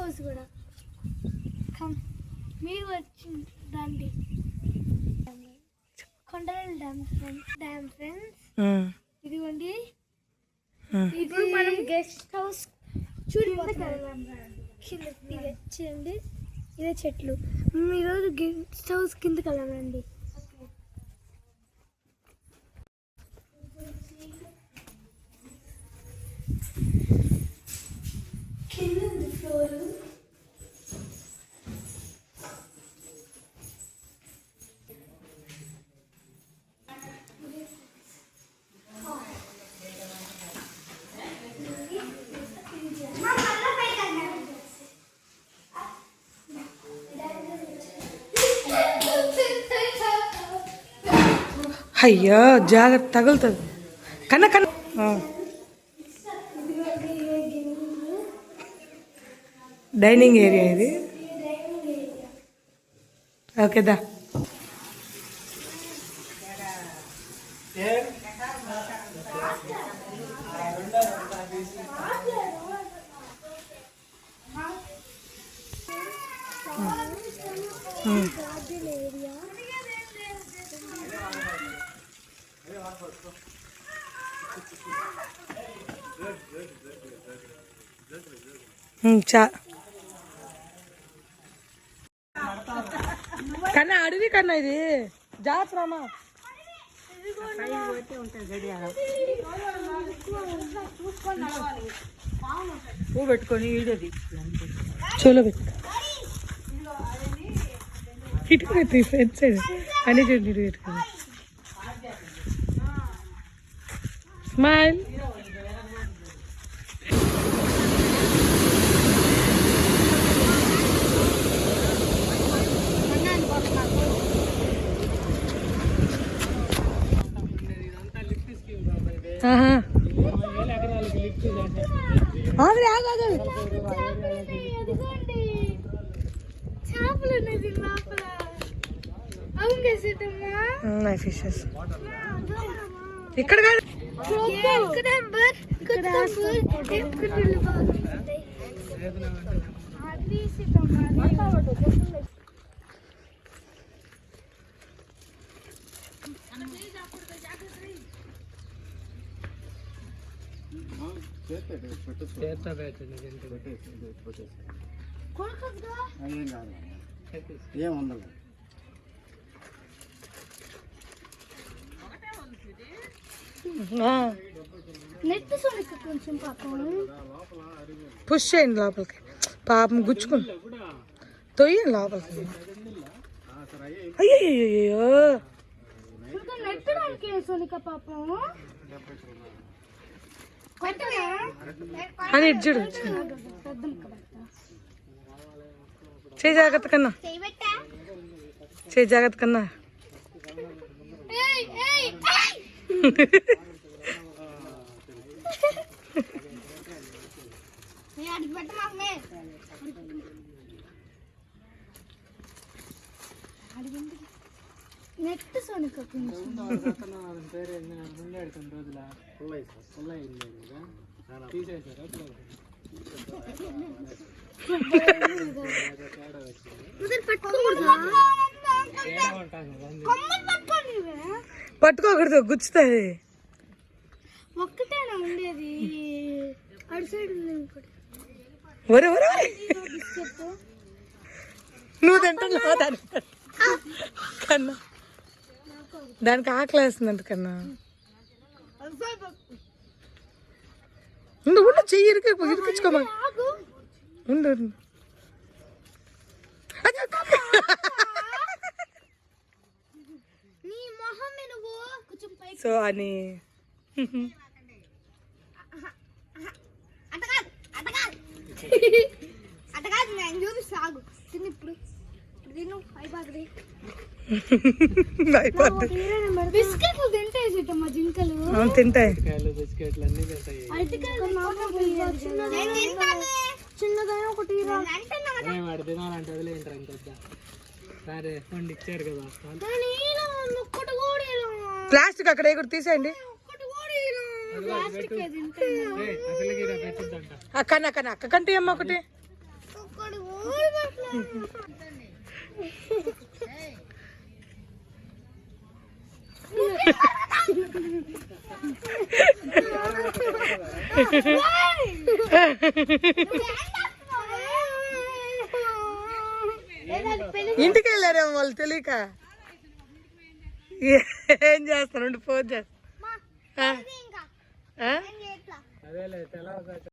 House కూడా మీరు వచ్చి రండి. కొండల డ్యామ్ ఫ్రెండ్స్ ఇదిగోండి. ఇది మనం గెస్ట్ హౌస్ కింద వచ్చండి. ఇదే చెట్లు. మేము ఈరోజు గెస్ట్ హౌస్ కిందకి వెళ్ళామండి. కింద ఉంది ఫ్లోరు. అయ్యో జాగ్రత్త తగులుతుంది. కన్నా డైనింగ్ ఏరియా ఇది. ఓకేదా. కన్నా అడవి కన్నా ఇది జాగ్రత్తమా. పువ్వు పెట్టుకొని వీడియోది చోలో పెట్టుకో. ఇటు పెట్టి ఫ్రెండ్ సైడ్ అని చూడండి. ఇటు పెట్టుకోండి. స్మైల్. ఫిషెస్ ఇక్కడ కాదు. ఏముండదు. కొంచెం పాపం పుష్ చేయండి లోపలికి. పాపం గుచ్చుకుంది. తొయ్యండి లోపలికి. అయ్యో పాపం అని ఇడ్చుడు. చేయి జాగ్రత్త కన్నా. చేయి జాగ్రత్త కన్నా. నెట్ సోనిక పట్టుకోకూడదు, గుచ్చుతుంది. ఒక్కటేనా ఉండేది? అటు సైడ్ ఒరే ఒరే నువ్వు తింటున్నావు దాని కన్నా. దానికి ఆకలి వేస్తుందంట కన్నా. ఉండు ఉండు, చెయ్యి ఇరికించుకోమా. ఉండు సో అని తింటాయి. చిన్నదైనా ఒకటి ప్లాస్టిక్ అక్కడ ఎగురు తీసేయండి. అక్క అక్క కంటే అమ్మ ఒకటి ఇంటికి వెళ్ళారేమో వాళ్ళు తెలియక ఏం చేస్తాను ఫోన్ చేస్తా